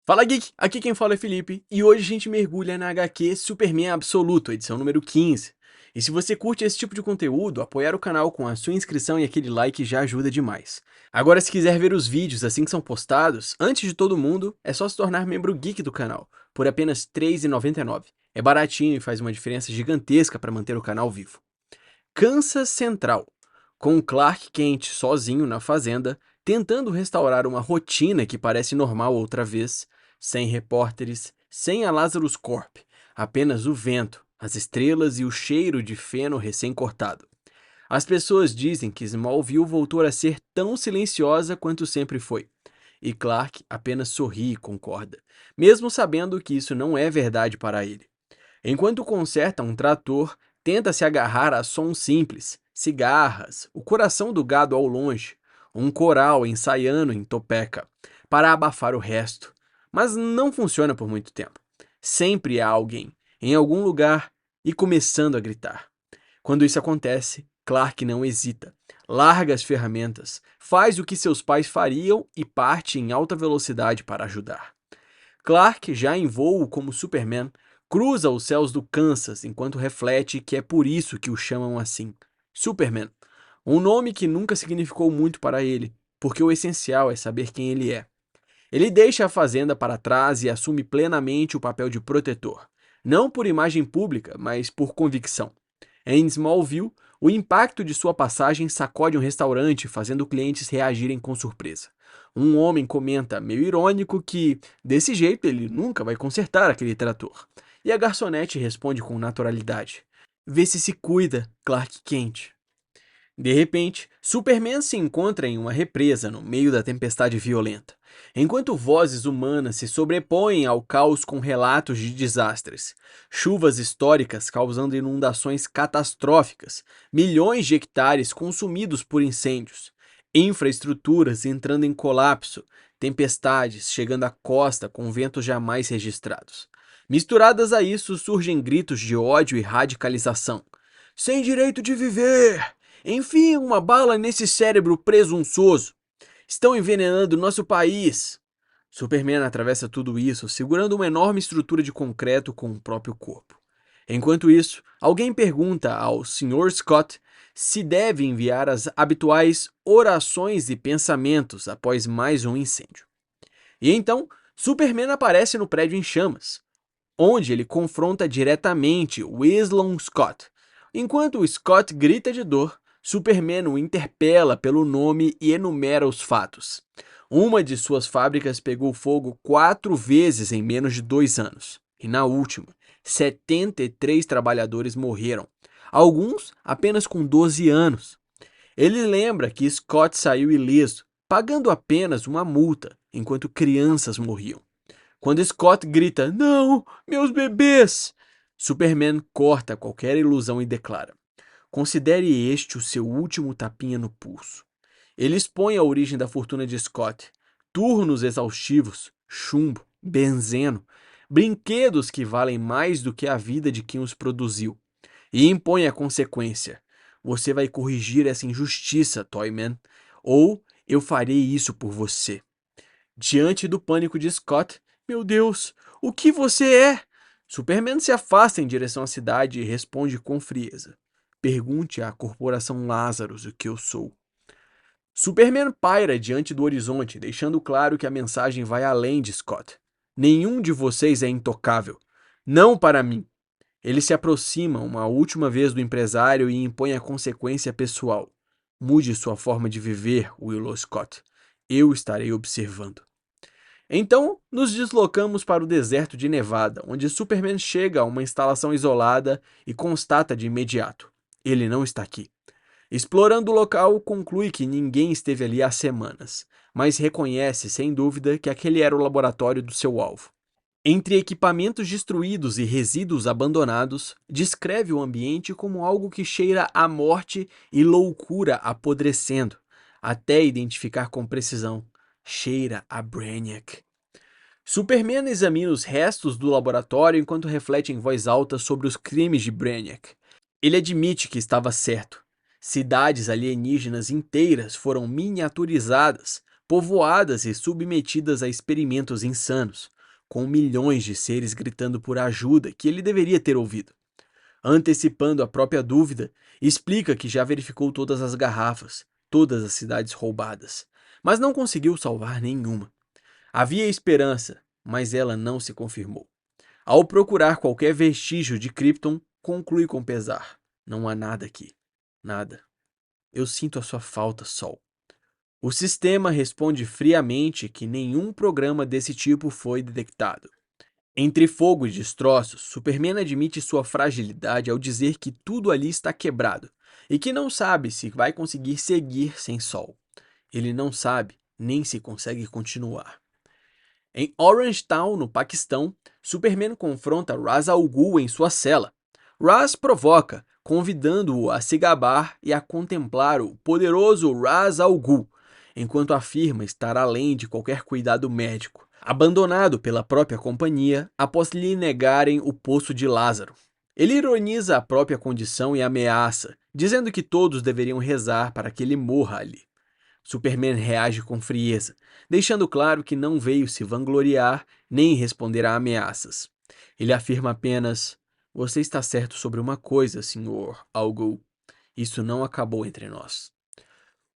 Fala Geek, aqui quem fala é Felipe e hoje a gente mergulha na HQ Superman Absoluto, edição número 15. E se você curte esse tipo de conteúdo, apoiar o canal com a sua inscrição e aquele like já ajuda demais. Agora, se quiser ver os vídeos assim que são postados, antes de todo mundo, é só se tornar membro Geek do canal, por apenas R$ 3,99. É baratinho e faz uma diferença gigantesca para manter o canal vivo. Kansas Central, com Clark Kent sozinho na fazenda, tentando restaurar uma rotina que parece normal outra vez, sem repórteres, sem a Lazarus Corp, apenas o vento, as estrelas e o cheiro de feno recém-cortado. As pessoas dizem que Smallville voltou a ser tão silenciosa quanto sempre foi. E Clark apenas sorri e concorda, mesmo sabendo que isso não é verdade para ele. Enquanto conserta um trator, tenta se agarrar a sons simples, cigarras, o coração do gado ao longe, um coral ensaiando em Topeka, para abafar o resto. Mas não funciona por muito tempo. Sempre há alguém, em algum lugar, e começando a gritar. Quando isso acontece, Clark não hesita. Larga as ferramentas, faz o que seus pais fariam e parte em alta velocidade para ajudar. Clark, já em voo como Superman, cruza os céus do Kansas enquanto reflete que é por isso que o chamam assim. Superman. Um nome que nunca significou muito para ele, porque o essencial é saber quem ele é. Ele deixa a fazenda para trás e assume plenamente o papel de protetor. Não por imagem pública, mas por convicção. Em Smallville, o impacto de sua passagem sacode um restaurante, fazendo clientes reagirem com surpresa. Um homem comenta, meio irônico, que desse jeito ele nunca vai consertar aquele trator. E a garçonete responde com naturalidade: Vê se cuida, Clark Kent. De repente, Superman se encontra em uma represa no meio da tempestade violenta, enquanto vozes humanas se sobrepõem ao caos com relatos de desastres. Chuvas históricas causando inundações catastróficas, milhões de hectares consumidos por incêndios, infraestruturas entrando em colapso, tempestades chegando à costa com ventos jamais registrados. Misturadas a isso surgem gritos de ódio e radicalização. Sem direito de viver! Enfiem uma bala nesse cérebro presunçoso. Estão envenenando nosso país. Superman atravessa tudo isso segurando uma enorme estrutura de concreto com o próprio corpo. Enquanto isso, alguém pergunta ao Sr. Scott se deve enviar as habituais orações e pensamentos após mais um incêndio. E então, Superman aparece no prédio em chamas, onde ele confronta diretamente Winslow Scott. Enquanto Scott grita de dor, Superman o interpela pelo nome e enumera os fatos. Uma de suas fábricas pegou fogo 4 vezes em menos de 2 anos. E na última, 73 trabalhadores morreram, alguns apenas com 12 anos. Ele lembra que Scott saiu ileso, pagando apenas uma multa, enquanto crianças morriam. Quando Scott grita, não, meus bebês! Superman corta qualquer ilusão e declara, considere este o seu último tapinha no pulso. Ele expõe a origem da fortuna de Scott, turnos exaustivos, chumbo, benzeno, brinquedos que valem mais do que a vida de quem os produziu. E impõe a consequência. Você vai corrigir essa injustiça, Toyman, ou eu farei isso por você. Diante do pânico de Scott, meu Deus, o que você é? Superman se afasta em direção à cidade e responde com frieza. Pergunte à corporação Lazarus o que eu sou. Superman paira diante do horizonte, deixando claro que a mensagem vai além de Scott. Nenhum de vocês é intocável. Não para mim. Ele se aproxima uma última vez do empresário e impõe a consequência pessoal. Mude sua forma de viver, Willow Scott. Eu estarei observando. Então, nos deslocamos para o deserto de Nevada, onde Superman chega a uma instalação isolada e constata de imediato: ele não está aqui. Explorando o local, conclui que ninguém esteve ali há semanas, mas reconhece, sem dúvida, que aquele era o laboratório do seu alvo. Entre equipamentos destruídos e resíduos abandonados, descreve o ambiente como algo que cheira a morte e loucura apodrecendo, até identificar com precisão: cheira a Brainiac. Superman examina os restos do laboratório enquanto reflete em voz alta sobre os crimes de Brainiac. Ele admite que estava certo. Cidades alienígenas inteiras foram miniaturizadas, povoadas e submetidas a experimentos insanos. com milhões de seres gritando por ajuda que ele deveria ter ouvido. Antecipando a própria dúvida, explica que já verificou todas as garrafas, todas as cidades roubadas, mas não conseguiu salvar nenhuma. Havia esperança, mas ela não se confirmou. Ao procurar qualquer vestígio de Krypton, conclui com pesar: não há nada aqui. Nada. Eu sinto a sua falta, Sol. O sistema responde friamente que nenhum programa desse tipo foi detectado. Entre fogo e destroços, Superman admite sua fragilidade ao dizer que tudo ali está quebrado e que não sabe se vai conseguir seguir sem Sol. Ele não sabe nem se consegue continuar. Em Orange Town, no Paquistão, Superman confronta Ra's al Ghul em sua cela. Ra's provoca, convidando-o a se gabar e a contemplar o poderoso Ra's al Ghul, enquanto afirma estar além de qualquer cuidado médico, abandonado pela própria companhia após lhe negarem o poço de Lázaro. Ele ironiza a própria condição e ameaça, dizendo que todos deveriam rezar para que ele morra ali. Superman reage com frieza, deixando claro que não veio se vangloriar nem responder a ameaças. Ele afirma apenas: você está certo sobre uma coisa, Sr. Al Ghul. Isso não acabou entre nós.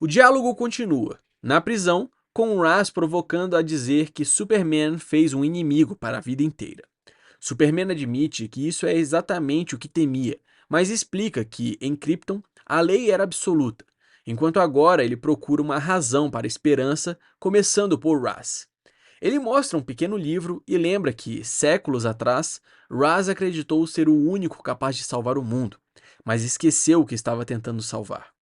O diálogo continua, na prisão, com Ra's provocando a dizer que Superman fez um inimigo para a vida inteira. Superman admite que isso é exatamente o que temia, mas explica que, em Krypton, a lei era absoluta, enquanto agora ele procura uma razão para a esperança, começando por Ra's. Ele mostra um pequeno livro e lembra que, séculos atrás, Ra's acreditou ser o único capaz de salvar o mundo, mas esqueceu o que estava tentando salvar.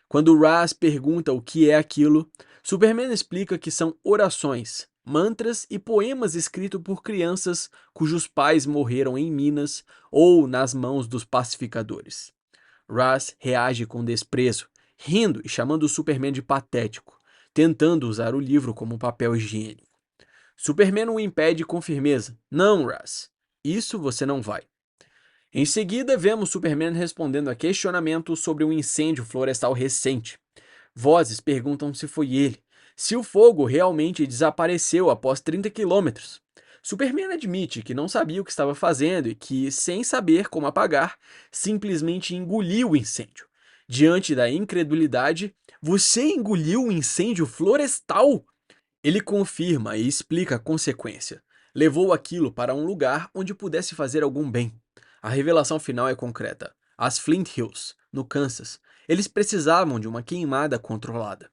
Quando Ra's pergunta o que é aquilo, Superman explica que são orações, mantras e poemas escritos por crianças cujos pais morreram em minas ou nas mãos dos pacificadores. Ra's reage com desprezo, rindo e chamando o Superman de patético, tentando usar o livro como papel higiênico. Superman o impede com firmeza: não, Ra's, isso você não vai. Em seguida, vemos Superman respondendo a questionamentos sobre um incêndio florestal recente. Vozes perguntam se foi ele, se o fogo realmente desapareceu após 30 quilômetros. Superman admite que não sabia o que estava fazendo e que, sem saber como apagar, simplesmente engoliu o incêndio. Diante da incredulidade, você engoliu um incêndio florestal? Ele confirma e explica a consequência. Levou aquilo para um lugar onde pudesse fazer algum bem. A revelação final é concreta. As Flint Hills, no Kansas, eles precisavam de uma queimada controlada.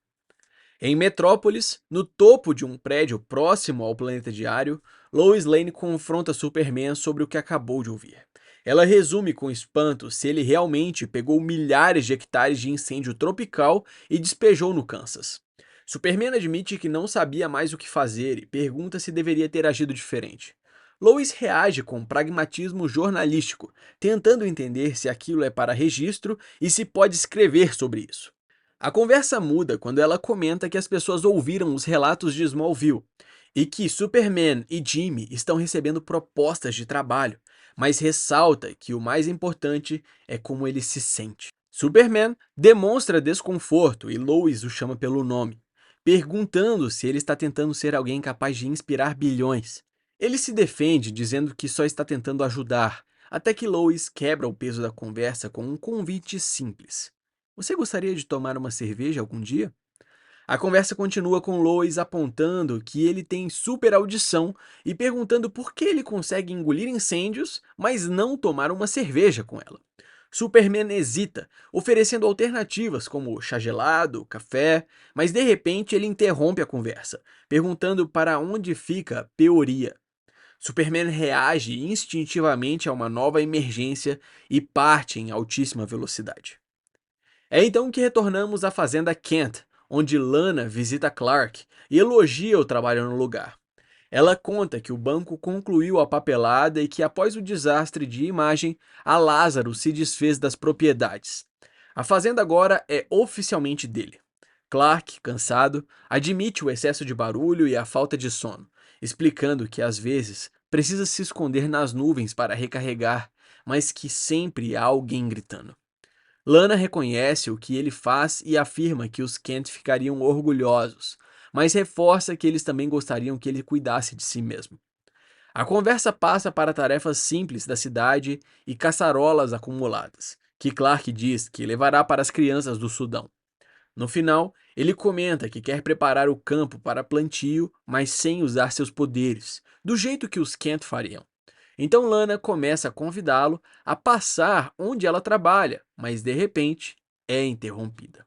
Em Metrópolis, no topo de um prédio próximo ao planeta diário, Lois Lane confronta Superman sobre o que acabou de ouvir. Ela resume com espanto se ele realmente pegou milhares de hectares de incêndio tropical e despejou no Kansas. Superman admite que não sabia mais o que fazer e pergunta se deveria ter agido diferente. Lois reage com pragmatismo jornalístico, tentando entender se aquilo é para registro e se pode escrever sobre isso. A conversa muda quando ela comenta que as pessoas ouviram os relatos de Smallville e que Superman e Jimmy estão recebendo propostas de trabalho, mas ressalta que o mais importante é como ele se sente. Superman demonstra desconforto e Lois o chama pelo nome, perguntando se ele está tentando ser alguém capaz de inspirar bilhões. Ele se defende dizendo que só está tentando ajudar, até que Lois quebra o peso da conversa com um convite simples. Você gostaria de tomar uma cerveja algum dia? A conversa continua com Lois apontando que ele tem super audição e perguntando por que ele consegue engolir incêndios, mas não tomar uma cerveja com ela. Superman hesita, oferecendo alternativas como chá gelado, café, mas de repente ele interrompe a conversa, perguntando para onde fica Peoria. Superman reage instintivamente a uma nova emergência e parte em altíssima velocidade. É então que retornamos à fazenda Kent, onde Lana visita Clark e elogia o trabalho no lugar. Ela conta que o banco concluiu a papelada e que após o desastre de imagem, a Lázaro se desfez das propriedades. A fazenda agora é oficialmente dele. Clark, cansado, admite o excesso de barulho e a falta de sono, explicando que às vezes precisa se esconder nas nuvens para recarregar, mas que sempre há alguém gritando. Lana reconhece o que ele faz e afirma que os Kent ficariam orgulhosos, mas reforça que eles também gostariam que ele cuidasse de si mesmo. A conversa passa para tarefas simples da cidade e caçarolas acumuladas, que Clark diz que levará para as crianças do Sudão. No final, ele comenta que quer preparar o campo para plantio, mas sem usar seus poderes, do jeito que os Kent fariam. Então Lana começa a convidá-lo a passar onde ela trabalha, mas de repente é interrompida.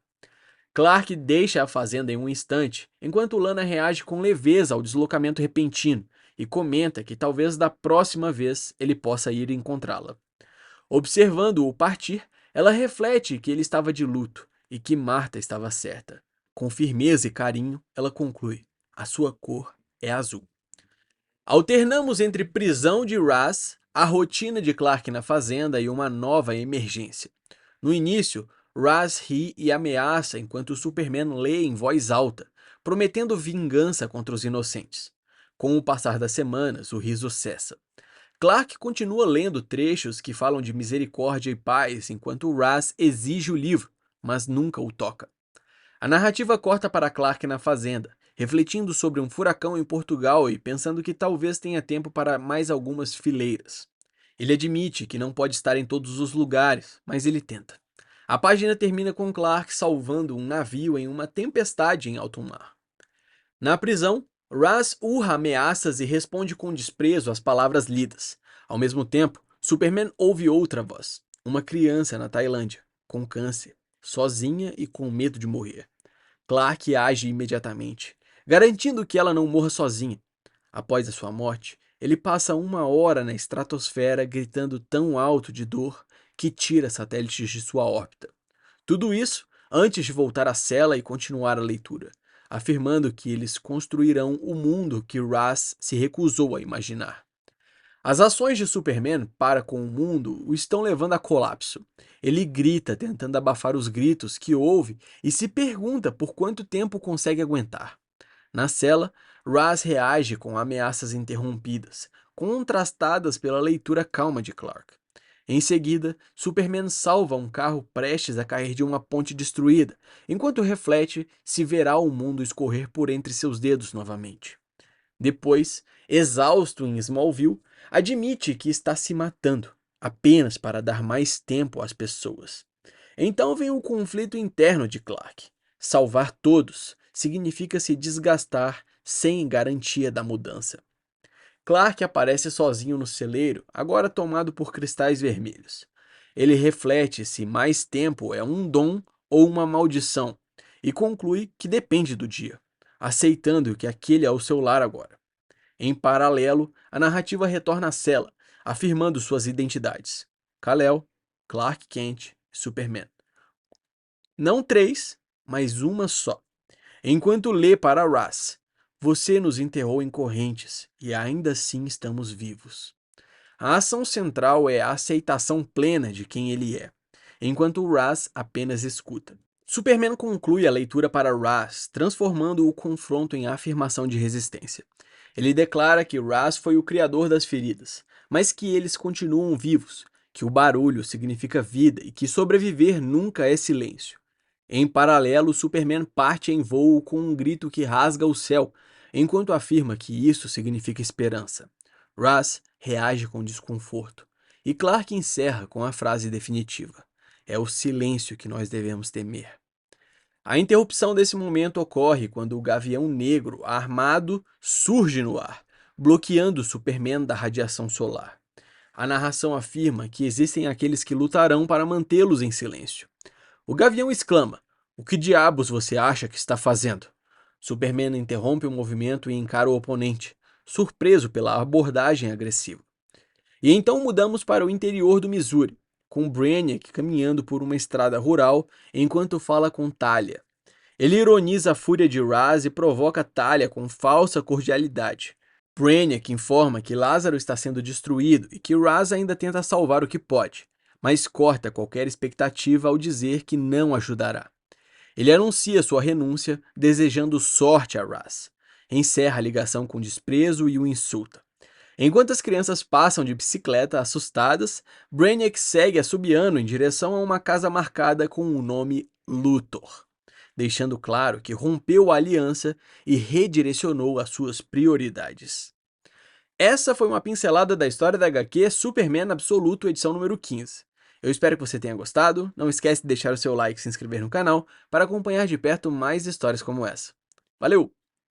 Clark deixa a fazenda em um instante, enquanto Lana reage com leveza ao deslocamento repentino e comenta que talvez da próxima vez ele possa ir encontrá-la. Observando-o partir, ela reflete que ele estava de luto e que Marta estava certa. Com firmeza e carinho, ela conclui: a sua cor é azul. Alternamos entre prisão de Raz, a rotina de Clark na fazenda e uma nova emergência. No início, Raz ri e ameaça enquanto o Superman lê em voz alta, prometendo vingança contra os inocentes. Com o passar das semanas, o riso cessa. Clark continua lendo trechos que falam de misericórdia e paz enquanto Raz exige o livro, mas nunca o toca. A narrativa corta para Clark na fazenda, refletindo sobre um furacão em Portugal e pensando que talvez tenha tempo para mais algumas fileiras. Ele admite que não pode estar em todos os lugares, mas ele tenta. A página termina com Clark salvando um navio em uma tempestade em alto mar. Na prisão, Raz urra ameaças e responde com desprezo às palavras lidas. Ao mesmo tempo, Superman ouve outra voz, uma criança na Tailândia, com câncer, sozinha e com medo de morrer. Clark age imediatamente, garantindo que ela não morra sozinha. Após a sua morte, ele passa uma hora na estratosfera gritando tão alto de dor que tira satélites de sua órbita. Tudo isso antes de voltar à cela e continuar a leitura, afirmando que eles construirão o mundo que Raz se recusou a imaginar. As ações de Superman para com o mundo o estão levando a colapso. Ele grita, tentando abafar os gritos que ouve e se pergunta por quanto tempo consegue aguentar. Na cela, Raz reage com ameaças interrompidas, contrastadas pela leitura calma de Clark. Em seguida, Superman salva um carro prestes a cair de uma ponte destruída, enquanto reflete se verá o mundo escorrer por entre seus dedos novamente. Depois, exausto em Smallville, admite que está se matando, apenas para dar mais tempo às pessoas. Então vem o conflito interno de Clark. Salvar todos significa se desgastar sem garantia da mudança. Clark aparece sozinho no celeiro, agora tomado por cristais vermelhos. Ele reflete se mais tempo é um dom ou uma maldição e conclui que depende do dia, aceitando que aquele é o seu lar agora. Em paralelo, a narrativa retorna à cela, afirmando suas identidades: Kal-El, Clark Kent e Superman. Não três, mas uma só. Enquanto lê para Raz: você nos enterrou em correntes e ainda assim estamos vivos. A ação central é a aceitação plena de quem ele é, enquanto Raz apenas escuta. Superman conclui a leitura para Raz, transformando o confronto em afirmação de resistência. Ele declara que Raz foi o criador das feridas, mas que eles continuam vivos, que o barulho significa vida e que sobreviver nunca é silêncio. Em paralelo, Superman parte em voo com um grito que rasga o céu, enquanto afirma que isso significa esperança. Raz reage com desconforto, e Clark encerra com a frase definitiva: é o silêncio que nós devemos temer. A interrupção desse momento ocorre quando o Gavião Negro, armado, surge no ar, bloqueando Superman da radiação solar. A narração afirma que existem aqueles que lutarão para mantê-los em silêncio. O Gavião exclama: o que diabos você acha que está fazendo? Superman interrompe o movimento e encara o oponente, surpreso pela abordagem agressiva. E então mudamos para o interior do Missouri, com Brainiac caminhando por uma estrada rural enquanto fala com Talia. Ele ironiza a fúria de Raz e provoca Talia com falsa cordialidade. Brainiac informa que Lázaro está sendo destruído e que Raz ainda tenta salvar o que pode, mas corta qualquer expectativa ao dizer que não ajudará. Ele anuncia sua renúncia, desejando sorte a Raz. Encerra a ligação com desprezo e o insulta. Enquanto as crianças passam de bicicleta assustadas, Brainiac segue assobiando em direção a uma casa marcada com o nome Luthor, deixando claro que rompeu a aliança e redirecionou as suas prioridades. Essa foi uma pincelada da história da HQ Superman Absoluto, edição número 15. Eu espero que você tenha gostado, não esquece de deixar o seu like e se inscrever no canal para acompanhar de perto mais histórias como essa. Valeu!